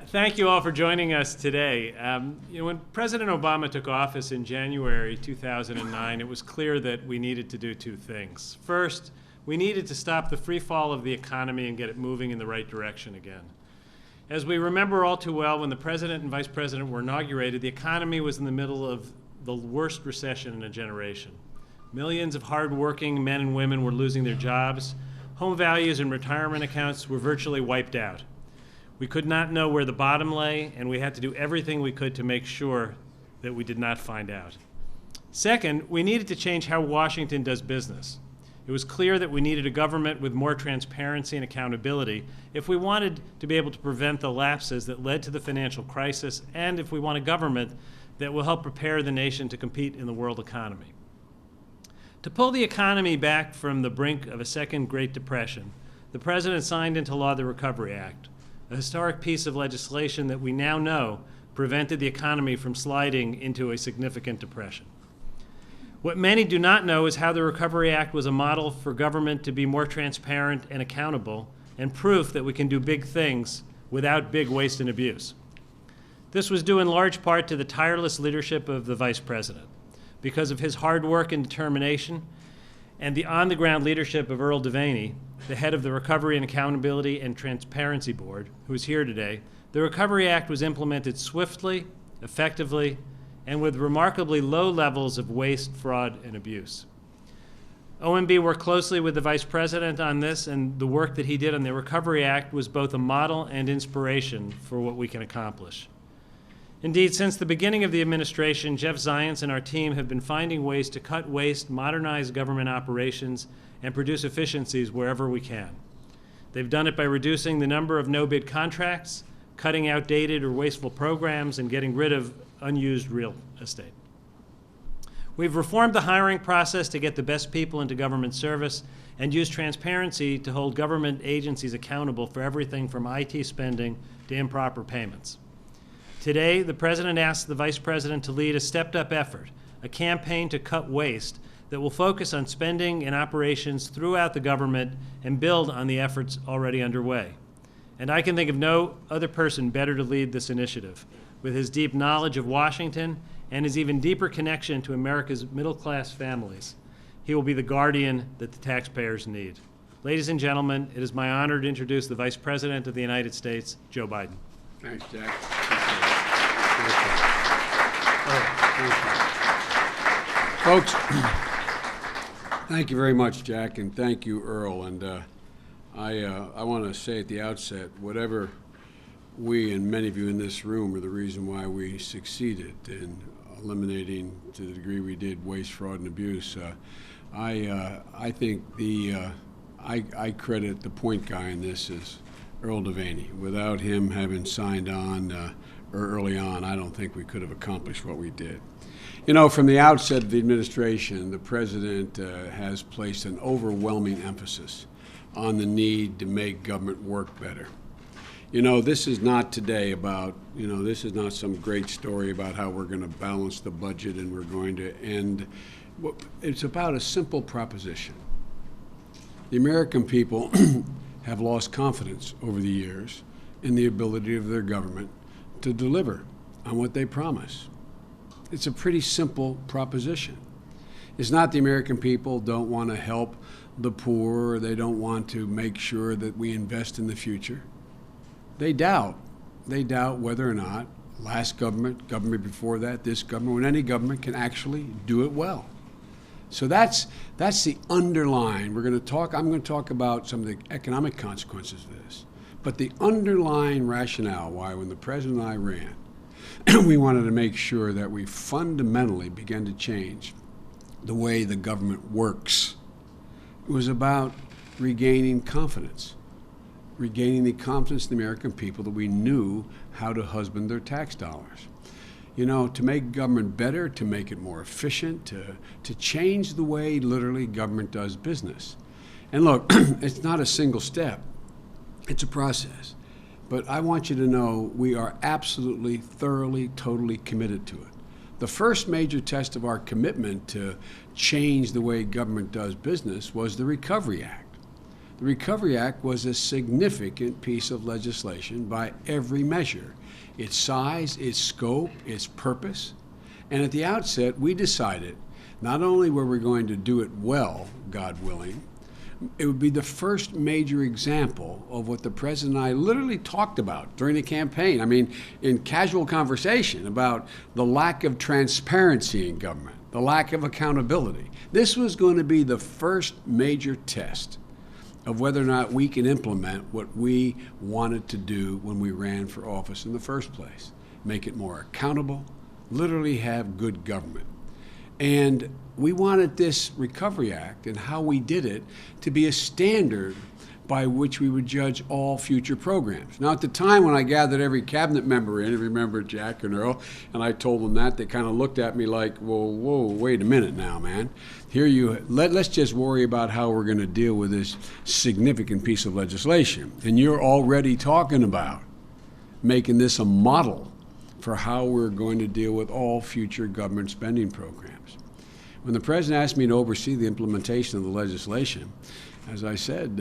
Thank you all for joining us today. When President Obama took office in January 2009, it was clear that we needed to do two things. First, we needed to stop the free fall of the economy and get it moving in the right direction again. As we remember all too well, when the President and Vice President were inaugurated, the economy was in the middle of the worst recession in a generation. Millions of hardworking men and women were losing their jobs. Home values and retirement accounts were virtually wiped out. We could not know where the bottom lay, and we had to do everything we could to make sure that we did not find out. Second, we needed to change how Washington does business. It was clear that we needed a government with more transparency and accountability if we wanted to be able to prevent the lapses that led to the financial crisis, and if we want a government that will help prepare the nation to compete in the world economy. To pull the economy back from the brink of a second Great Depression, the President signed into law the Recovery Act, a historic piece of legislation that we now know prevented the economy from sliding into a significant depression. What many do not know is how the Recovery Act was a model for government to be more transparent and accountable, and proof that we can do big things without big waste and abuse. This was due in large part to the tireless leadership of the Vice President. Because of his hard work and determination, and the on-the-ground leadership of Earl Devaney, the head of the Recovery and Accountability and Transparency Board, who is here today, the Recovery Act was implemented swiftly, effectively, and with remarkably low levels of waste, fraud, and abuse. OMB worked closely with the Vice President on this, and the work that he did on the Recovery Act was both a model and inspiration for what we can accomplish. Indeed, since the beginning of the administration, Jeff Zients and our team have been finding ways to cut waste, modernize government operations, and produce efficiencies wherever we can. They've done it by reducing the number of no-bid contracts, cutting outdated or wasteful programs, and getting rid of unused real estate. We've reformed the hiring process to get the best people into government service and use transparency to hold government agencies accountable for everything from IT spending to improper payments. Today, the President asked the Vice President to lead a stepped-up effort, a campaign to cut waste that will focus on spending and operations throughout the government and build on the efforts already underway. And I can think of no other person better to lead this initiative. With his deep knowledge of Washington and his even deeper connection to America's middle-class families, he will be the guardian that the taxpayers need. Ladies and gentlemen, it is my honor to introduce the Vice President of the United States, Joe Biden. Thanks, Jack. Folks, thank you very much, Jack, and thank you, Earl. And I want to say at the outset, whatever we and many of you in this room are the reason why we succeeded in eliminating, to the degree we did, waste, fraud, and abuse. I think I credit the point guy in this as Earl Devaney. Without him having signed on early on, I don't think we could have accomplished what we did. You know, from the outset of the administration, the President has placed an overwhelming emphasis on the need to make government work better. You know, this is not today about, this is not some great story about how we're going to balance the budget and we're going to end. It's about a simple proposition. The American people have lost confidence over the years in the ability of their government to deliver on what they promise. It's a pretty simple proposition. It's not the American people don't want to help the poor, or they don't want to make sure that we invest in the future. They doubt whether or not last government before that, this government, when any government can actually do it well. So that's the underlying. I'm going to talk about some of the economic consequences of this. But the underlying rationale why when the President and I ran, we wanted to make sure that we fundamentally began to change the way the government works. It was about regaining confidence, regaining the confidence of the American people that we knew how to husband their tax dollars. You know, to make government better, to make it more efficient, to change the way literally government does business. And look, it's not a single step. It's a process. But I want you to know we are absolutely, thoroughly, totally committed to it. The first major test of our commitment to change the way government does business was the Recovery Act. The Recovery Act was a significant piece of legislation by every measure, its size, its scope, its purpose. And at the outset, we decided not only were we going to do it well, God willing, it would be the first major example of what the President and I literally talked about during the campaign. I mean, in casual conversation about the lack of transparency in government, the lack of accountability. This was going to be the first major test of whether or not we can implement what we wanted to do when we ran for office in the first place. Make it more accountable, literally have good government. And we wanted this Recovery Act and how we did it to be a standard by which we would judge all future programs. Now, at the time when I gathered every cabinet member in, and remember Jack and Earl, and I told them that, they kind of looked at me like, whoa, wait a minute now, man. Let's just worry about how we're going to deal with this significant piece of legislation. And you're already talking about making this a model for how we're going to deal with all future government spending programs. When the President asked me to oversee the implementation of the legislation, as I said,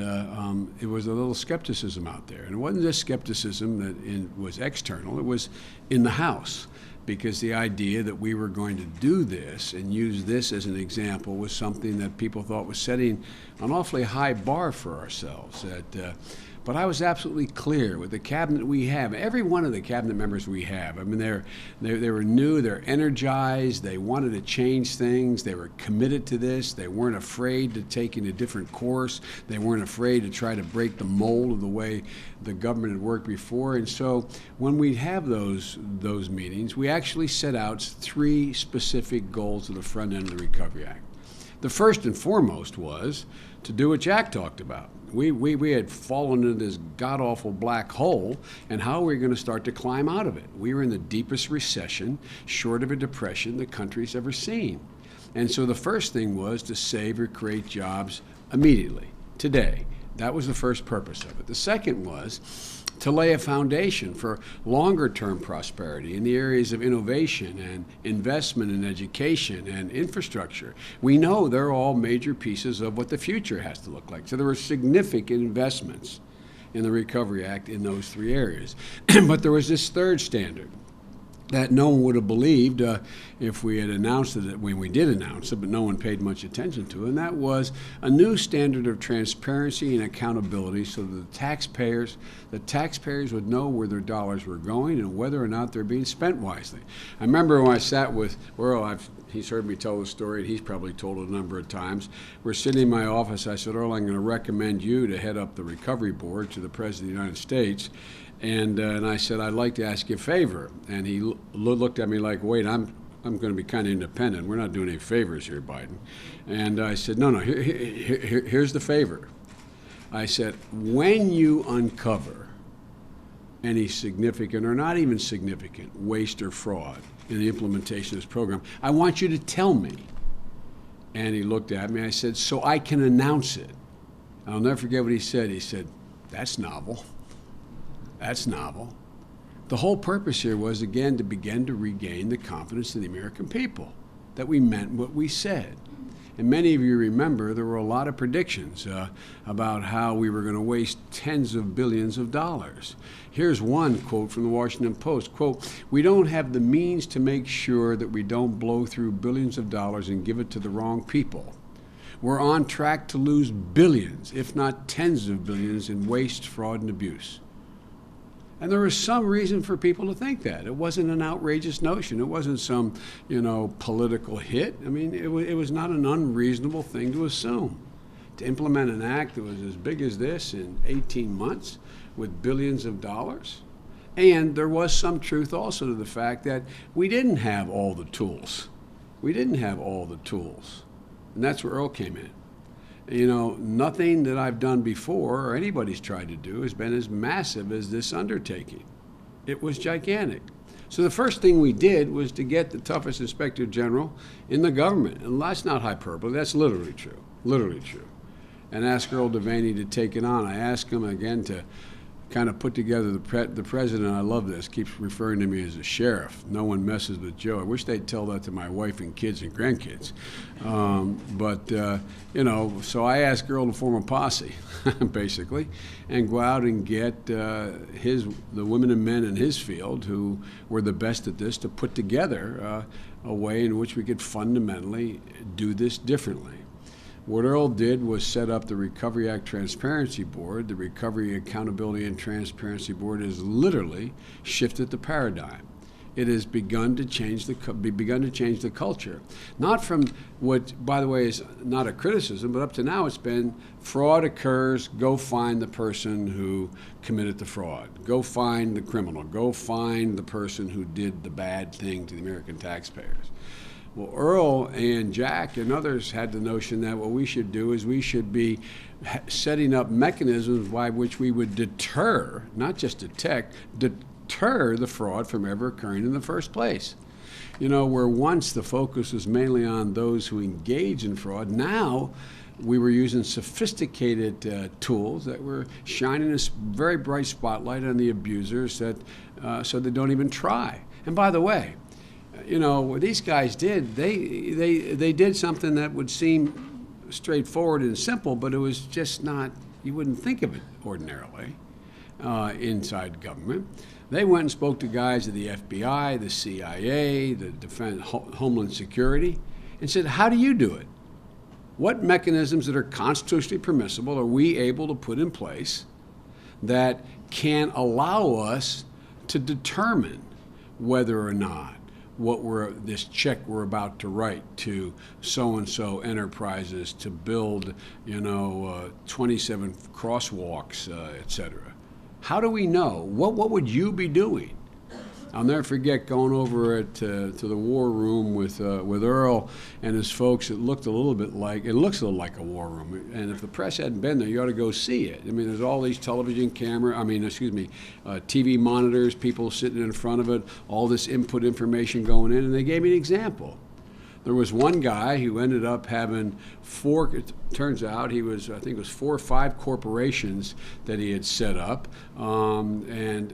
it was a little skepticism out there. And it wasn't just skepticism that was external, it was in the House, because the idea that we were going to do this and use this as an example was something that people thought was setting an awfully high bar for ourselves. But I was absolutely clear with the cabinet we have, every one of the cabinet members we have. I mean, they were new, they're energized, they wanted to change things, they were committed to this, they weren't afraid to take in a different course, they weren't afraid to try to break the mold of the way the government had worked before. And so when we have those meetings, we actually set out 3 specific goals at the front end of the Recovery Act. The first and foremost was to do what Jack talked about. We had fallen into this god-awful black hole, and how were we going to start to climb out of it? We were in the deepest recession, short of a depression, the country's ever seen. And so the first thing was to save or create jobs immediately, today. That was the first purpose of it. The second was to lay a foundation for longer-term prosperity in the areas of innovation and investment in education and infrastructure. We know they're all major pieces of what the future has to look like. So there were significant investments in the Recovery Act in those 3 areas. But there was this third standard that no one would have believed if we had announced it when we did announce it, but no one paid much attention to it, and that was a new standard of transparency and accountability so that the taxpayers would know where their dollars were going and whether or not they're being spent wisely. I remember when I sat with Earl, he's heard me tell the story, and he's probably told it a number of times. We're sitting in my office, I said, Earl, I'm going to recommend you to head up the Recovery Board to the President of the United States. And I said, I'd like to ask you a favor. And he looked at me like, wait, I'm going to be kind of independent. We're not doing any favors here, Biden. And I said, no, here's the favor. I said, when you uncover any significant or not even significant waste or fraud in the implementation of this program, I want you to tell me. And he looked at me. I said, so I can announce it. I'll never forget what he said. He said, that's novel. That's novel. The whole purpose here was, again, to begin to regain the confidence of the American people, that we meant what we said. And many of you remember there were a lot of predictions about how we were going to waste tens of billions of dollars. Here's one quote from the Washington Post, quote, we don't have the means to make sure that we don't blow through billions of dollars and give it to the wrong people. We're on track to lose billions, if not tens of billions, in waste, fraud, and abuse. And there was some reason for people to think that. It wasn't an outrageous notion. It wasn't some, political hit. I mean, it was not an unreasonable thing to assume. To implement an act that was as big as this in 18 months with billions of dollars. And there was some truth also to the fact that we didn't have all the tools. We didn't have all the tools. And that's where Earl came in. Nothing that I've done before or anybody's tried to do has been as massive as this undertaking. It was gigantic. So the first thing we did was to get the toughest inspector general in the government. And that's not hyperbole, that's literally true, and ask Earl Devaney to take it on. I asked him again to kind of put together the president, I love this, keeps referring to me as a sheriff. No one messes with Joe. I wish they'd tell that to my wife and kids and grandkids. So I asked Earl to form a posse, basically, and go out and get the women and men in his field who were the best at this to put together a way in which we could fundamentally do this differently. What Earl did was set up the Recovery Act Transparency Board. The Recovery Accountability and Transparency Board has literally shifted the paradigm. It has begun to change the culture. Not from what, by the way, is not a criticism, but up to now it's been fraud occurs, go find the person who committed the fraud. Go find the criminal. Go find the person who did the bad thing to the American taxpayers. Well, Earl and Jack and others had the notion that what we should do is we should be setting up mechanisms by which we would deter, not just detect, deter the fraud from ever occurring in the first place. You know, where once the focus was mainly on those who engage in fraud, now we were using sophisticated tools that were shining a very bright spotlight on the abusers that, so they don't even try. And by the way, you know, what these guys did, they did something that would seem straightforward and simple, but it was just not, you wouldn't think of it ordinarily inside government. They went and spoke to guys at the FBI, the CIA, the Homeland Security, and said, how do you do it? What mechanisms that are constitutionally permissible are we able to put in place that can allow us to determine whether or not this check we're about to write to so-and-so enterprises to build, 27 crosswalks, et cetera. How do we know? What would you be doing? I'll never forget going over to the war room with Earl and his folks. It looks a little like a war room. And if the press hadn't been there, you ought to go see it. I mean, there's all these TV monitors, people sitting in front of it, all this input information going in. And they gave me an example. There was one guy who ended up having it turns out I think it was 4 or 5 corporations that he had set up, and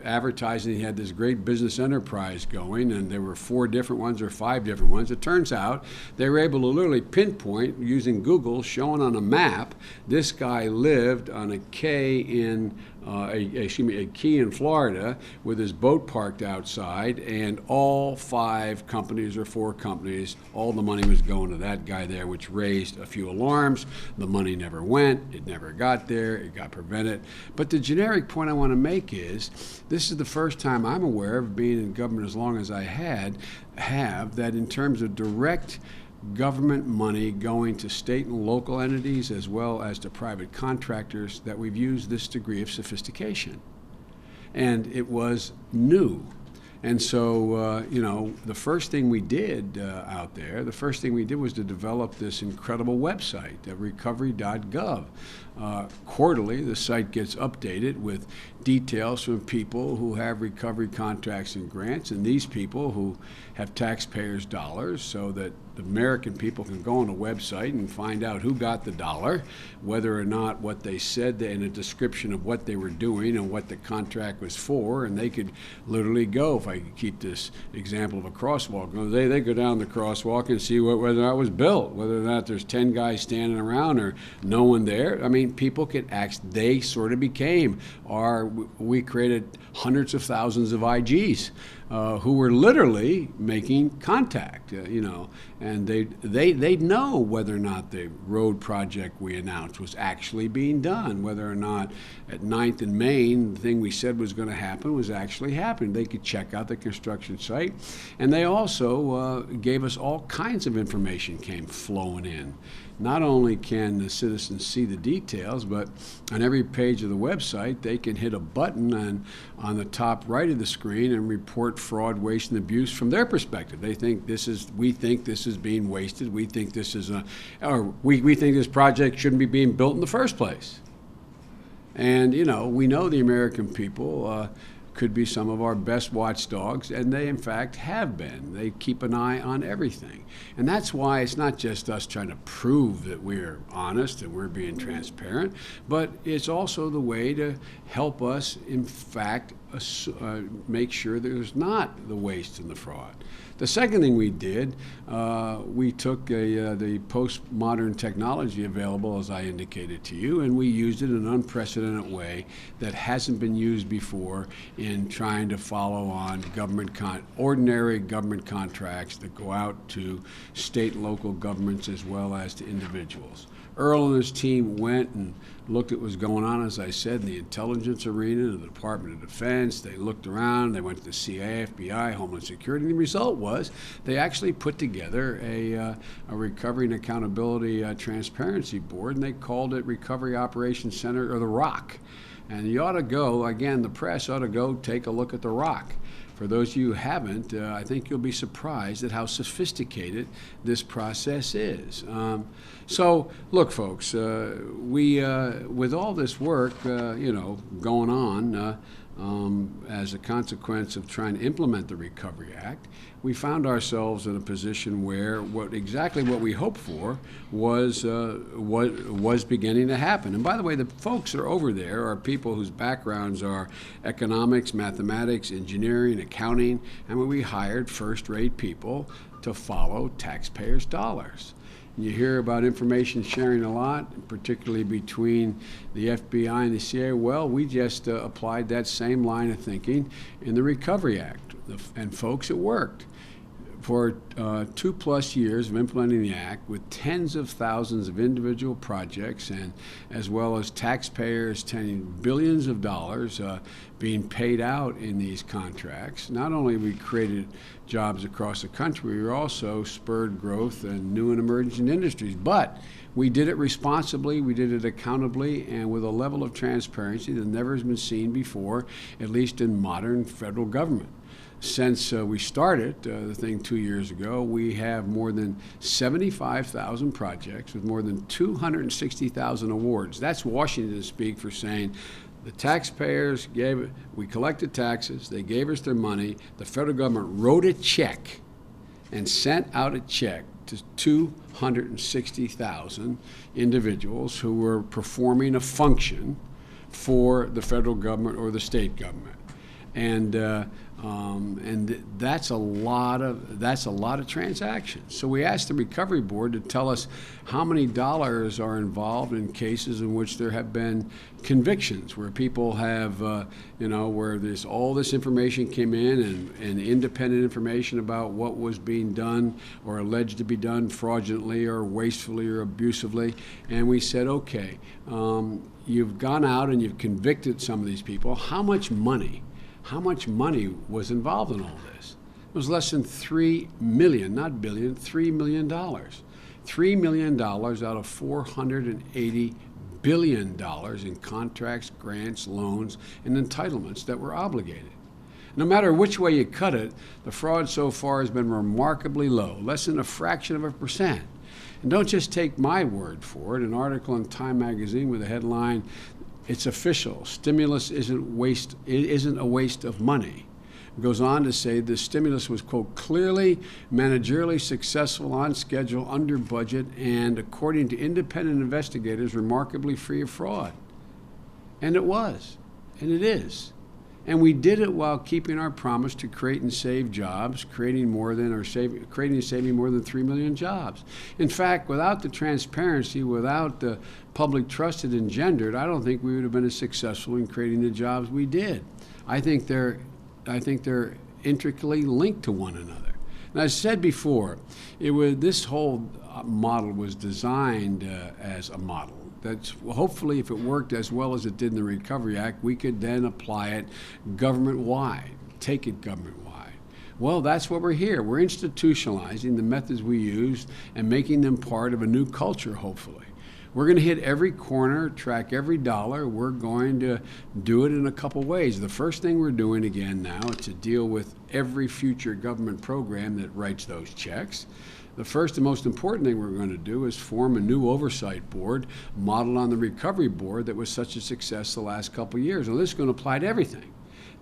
advertising he had this great business enterprise going, and there were 4 different ones or 5 different ones. It turns out they were able to literally pinpoint, using Google, showing on a map, this guy lived on a quay in Florida with his boat parked outside, and all 5 companies or 4 companies, all the money was going to that guy there, which raised a few alarms. The money never went. It never got there. It got prevented. But the generic point I want to make is this is the first time I'm aware of, being in government as long as I have, that in terms of direct government money going to state and local entities as well as to private contractors, that we've used this degree of sophistication. And it was new. And so, the first thing we did out there, was to develop this incredible website, recovery.gov. Quarterly, the site gets updated with details from people who have recovery contracts and grants, and these people who have taxpayers' dollars, so that the American people can go on a website and find out who got the dollar, whether or not what they said in a description of what they were doing and what the contract was for, and they could literally go, if I could keep this example of a crosswalk, they go down the crosswalk and see whether or not it was built, whether or not there's 10 guys standing around or no one there. I mean, people could they sort of became we created hundreds of thousands of IGs who were literally making contact, and they'd know whether or not the road project we announced was actually being done, whether or not at 9th and Main, the thing we said was going to happen was actually happening. They could check out the construction site, and they also gave us all kinds of information came flowing in. Not only can the citizens see the details, but on every page of the website, they can hit a button on the top right of the screen and report fraud, waste, and abuse from their perspective. We think this is being wasted. We think this is we think this project shouldn't be being built in the first place. And we know the American people could be some of our best watchdogs, and they in fact have been. They keep an eye on everything. And that's why it's not just us trying to prove that we're honest and we're being transparent, but it's also the way to help us, in fact, make sure there's not the waste and the fraud. The second thing we did, we took the postmodern technology available, as I indicated to you, and we used it in an unprecedented way that hasn't been used before in trying to follow on ordinary government contracts that go out to state and local governments as well as to individuals. Earl and his team went and looked at what was going on, as I said, in the intelligence arena, the Department of Defense. They looked around, they went to the CIA, FBI, Homeland Security, and the result was they actually put together a Recovery and Accountability Transparency Board, and they called it Recovery Operations Center, or the ROC. And you ought to go, again, the press ought to go take a look at the ROC. For those of you who haven't, I think you'll be surprised at how sophisticated this process is. So, look, folks, with all this work, going on as a consequence of trying to implement the Recovery Act, we found ourselves in a position where exactly what we hoped for was beginning to happen. And by the way, the folks that are over there are people whose backgrounds are economics, mathematics, engineering, accounting, and we hired first-rate people to follow taxpayers' dollars. You hear about information sharing a lot, particularly between the FBI and the CIA. Well, we just applied that same line of thinking in the Recovery Act. And folks, it worked. For 2+ years of implementing the Act, with tens of thousands of individual projects, and as well as taxpayers tending billions of dollars being paid out in these contracts, not only we created jobs across the country, we also spurred growth in new and emerging industries. But we did it responsibly, we did it accountably, and with a level of transparency that never has been seen before, at least in modern federal government. Since we started the thing 2 years ago, we have more than 75,000 projects with more than 260,000 awards. That's Washington speak for saying the taxpayers we collected taxes, they gave us their money, the federal government wrote a check and sent out a check to 260,000 individuals who were performing a function for the federal government or the state government. And that's a lot of transactions. So we asked the Recovery Board to tell us how many dollars are involved in cases in which there have been convictions, where people have, where there's all this information came in and independent information about what was being done or alleged to be done fraudulently or wastefully or abusively. And we said, okay, you've gone out and you've convicted some of these people. How much money was involved in all this? It was less than $3 million, not billion, $3 million. $3 million out of $480 billion in contracts, grants, loans, and entitlements that were obligated. No matter which way you cut it, the fraud so far has been remarkably low, less than a fraction of a percent. And don't just take my word for it. An article in Time magazine with a headline, "It's official, stimulus isn't a waste of money." It goes on to say the stimulus was, quote, "clearly managerially successful, on schedule, under budget, and according to independent investigators, remarkably free of fraud." And it was, and it is. And we did it while keeping our promise to create and save jobs, creating and saving more than 3 million jobs. In fact, without the transparency, without the public trust it engendered, I don't think we would have been as successful in creating the jobs we did. I think they're intricately linked to one another. And as I said before, this whole model was designed as a model. That's hopefully, if it worked as well as it did in the Recovery Act, we could then apply it government-wide, take it government-wide. Well, that's what we're here. We're institutionalizing the methods we used and making them part of a new culture, hopefully. We're going to hit every corner, track every dollar. We're going to do it in a couple ways. The first thing we're doing again now is to deal with every future government program that writes those checks. The first and most important thing we're going to do is form a new oversight board modeled on the Recovery Board that was such a success the last couple of years. And this is going to apply to everything.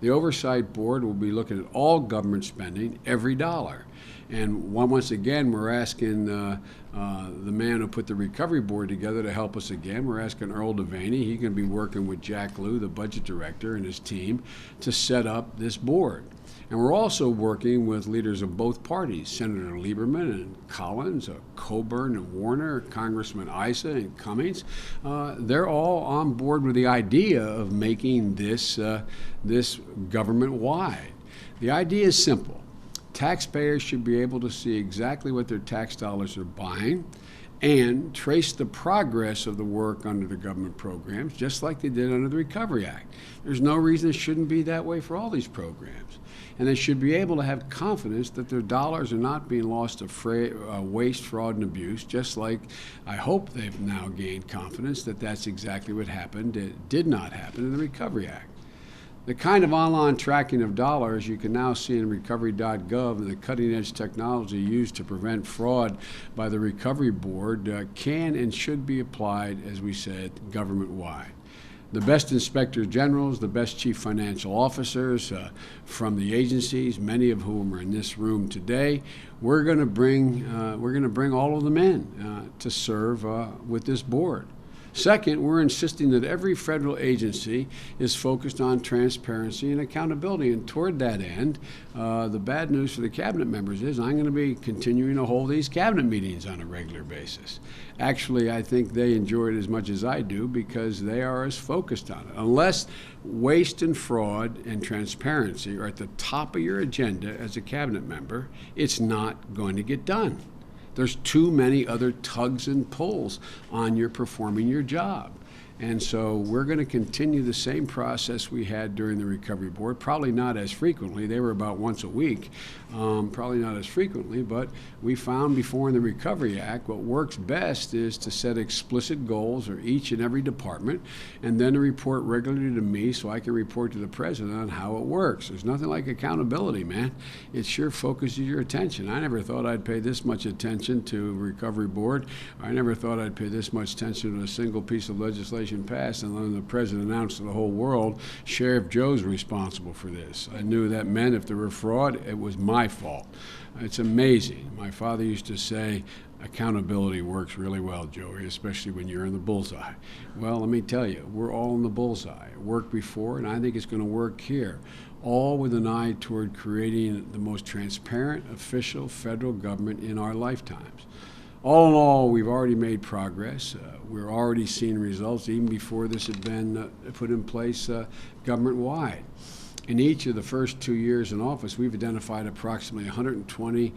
The Oversight Board will be looking at all government spending, every dollar. And once again, we're asking the man who put the Recovery Board together to help us again. We're asking Earl Devaney. He's going to be working with Jack Lew, the budget director, and his team to set up this board. And we're also working with leaders of both parties, Senator Lieberman and Collins, Coburn and Warner, Congressman Issa and Cummings. They're all on board with the idea of making this government-wide. The idea is simple. Taxpayers should be able to see exactly what their tax dollars are buying and trace the progress of the work under the government programs, just like they did under the Recovery Act. There's no reason it shouldn't be that way for all these programs. And they should be able to have confidence that their dollars are not being lost to waste, fraud, and abuse, just like I hope they've now gained confidence that that's exactly what happened. It did not happen in the Recovery Act. The kind of online tracking of dollars you can now see in recovery.gov and the cutting-edge technology used to prevent fraud by the Recovery Board can and should be applied, as we said, government-wide. The best inspectors generals, the best chief financial officers from the agencies, many of whom are in this room today, we're going to bring all of them in to serve with this board. Second, we're insisting that every federal agency is focused on transparency and accountability. And toward that end, the bad news for the cabinet members is I'm going to be continuing to hold these cabinet meetings on a regular basis. Actually, I think they enjoy it as much as I do because they are as focused on it. Unless waste and fraud and transparency are at the top of your agenda as a cabinet member, it's not going to get done. There's too many other tugs and pulls on your performing your job. And so we're going to continue the same process we had during the Recovery Board, probably not as frequently. They were about once a week, probably not as frequently, but we found before in the Recovery Act what works best is to set explicit goals for each and every department and then to report regularly to me so I can report to the president on how it works. There's nothing like accountability, man. It sure focuses your attention. I never thought I'd pay this much attention to Recovery Board. I never thought I'd pay this much attention to a single piece of legislation passed, and then the president announced to the whole world, Sheriff Joe's responsible for this. I knew that meant if there were fraud, it was my fault. It's amazing. My father used to say, accountability works really well, Joey, especially when you're in the bullseye. Well, let me tell you, we're all in the bullseye. It worked before, and I think it's going to work here, all with an eye toward creating the most transparent, official federal government in our lifetimes. All in all, we've already made progress. We're already seeing results even before this had been put in place government-wide. In each of the first 2 years in office, we've identified approximately 120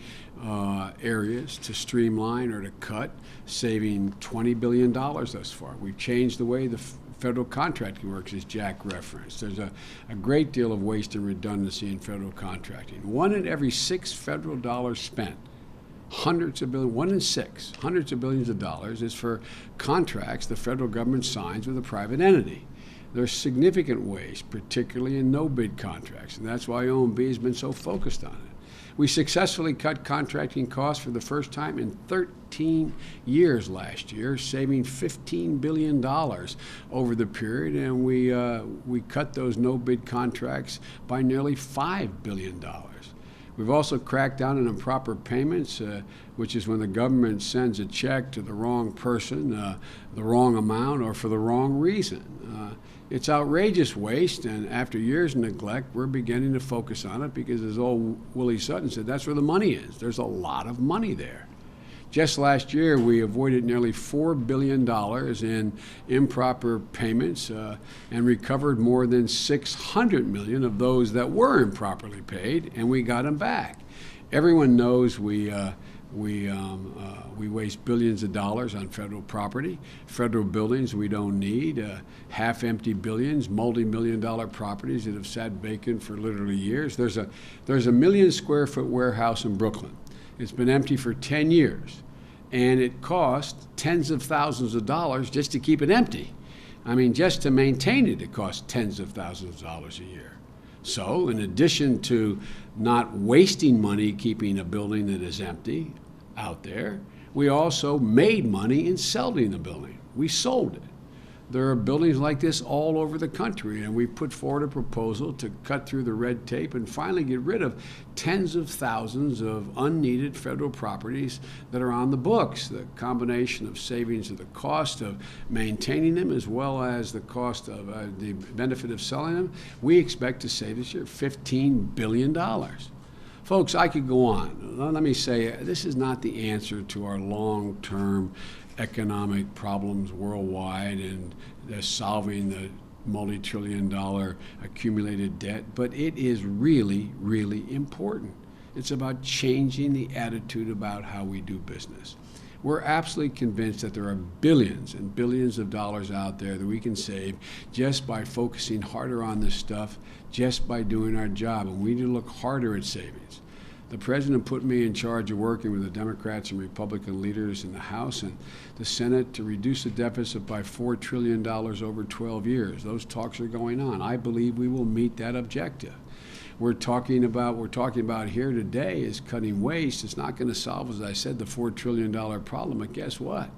areas to streamline or to cut, saving $20 billion thus far. We've changed the way the federal contracting works, as Jack referenced. There's a great deal of waste and redundancy in federal contracting. 1 in every 6 federal dollars spent, hundreds of billions, 1 in 6, hundreds of billions of dollars is for contracts the federal government signs with a private entity. There's significant waste, particularly in no-bid contracts, and that's why OMB has been so focused on it. We successfully cut contracting costs for the first time in 13 years last year, saving $15 billion over the period, and we cut those no-bid contracts by nearly $5 billion. We've also cracked down on improper payments, which is when the government sends a check to the wrong person, the wrong amount, or for the wrong reason. It's outrageous waste, and after years of neglect, we're beginning to focus on it because, as old Willie Sutton said, that's where the money is. There's a lot of money there. Just last year, we avoided nearly $4 billion in improper payments and recovered more than $600 million of those that were improperly paid, and we got them back. Everyone knows we waste billions of dollars on federal property, federal buildings we don't need, half-empty billions, multi-million-dollar properties that have sat vacant for literally years. There's a 1 million square foot warehouse in Brooklyn. It's been empty for 10 years, and it cost tens of thousands of dollars just to keep it empty. I mean, just to maintain it, it costs tens of thousands of dollars a year. So, in addition to not wasting money keeping a building that is empty out there, we also made money in selling the building. We sold it. There are buildings like this all over the country, and we put forward a proposal to cut through the red tape and finally get rid of tens of thousands of unneeded federal properties that are on the books. The combination of savings of the cost of maintaining them as well as the cost of the benefit of selling them, we expect to save this year $15 billion. Folks, I could go on. Let me say, this is not the answer to our long-term economic problems worldwide and solving the multi-trillion-dollar accumulated debt, but it is really, really important. It's about changing the attitude about how we do business. We're absolutely convinced that there are billions and billions of dollars out there that we can save just by focusing harder on this stuff, just by doing our job, and we need to look harder at savings. The president put me in charge of working with the Democrats and Republican leaders in the House and the Senate to reduce the deficit by $4 trillion over 12 years. Those talks are going on. I believe we will meet that objective. We're talking about here today is cutting waste. It's not going to solve, as I said, the $4 trillion problem, but guess what?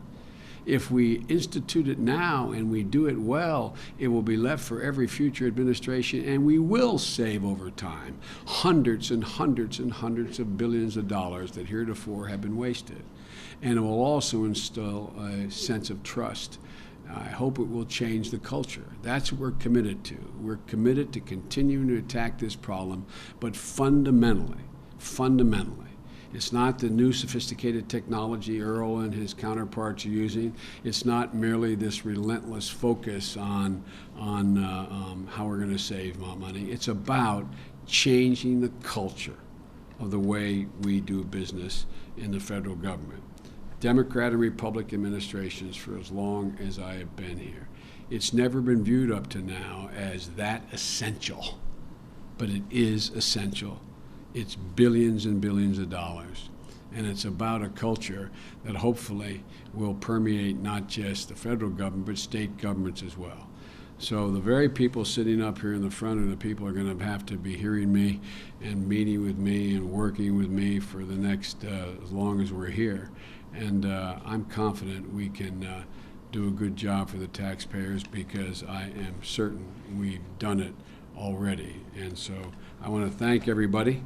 If we institute it now and we do it well, it will be left for every future administration, and we will save over time hundreds and hundreds and hundreds of billions of dollars that heretofore have been wasted. And it will also instill a sense of trust. I hope it will change the culture. That's what we're committed to. We're committed to continuing to attack this problem, but fundamentally, it's not the new sophisticated technology Earl and his counterparts are using. It's not merely this relentless focus on how we're going to save money. It's about changing the culture of the way we do business in the federal government. Democrat and Republican administrations for as long as I have been here. It's never been viewed up to now as that essential, but it is essential. It's billions and billions of dollars, and it's about a culture that hopefully will permeate not just the federal government, but state governments as well. So the very people sitting up here in the front are the people who are going to have to be hearing me and meeting with me and working with me for the next, as long as we're here. And I'm confident we can do a good job for the taxpayers because I am certain we've done it already. And so I want to thank everybody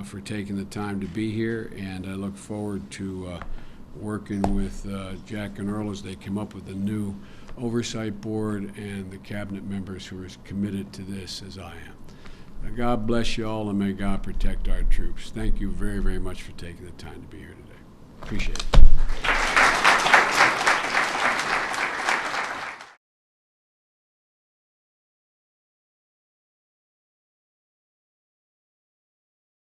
for taking the time to be here, and I look forward to working with Jack and Earl as they come up with the new oversight board and the cabinet members who are as committed to this as I am. God bless you all, and may God protect our troops. Thank you very, very much for taking the time to be here today. Appreciate it.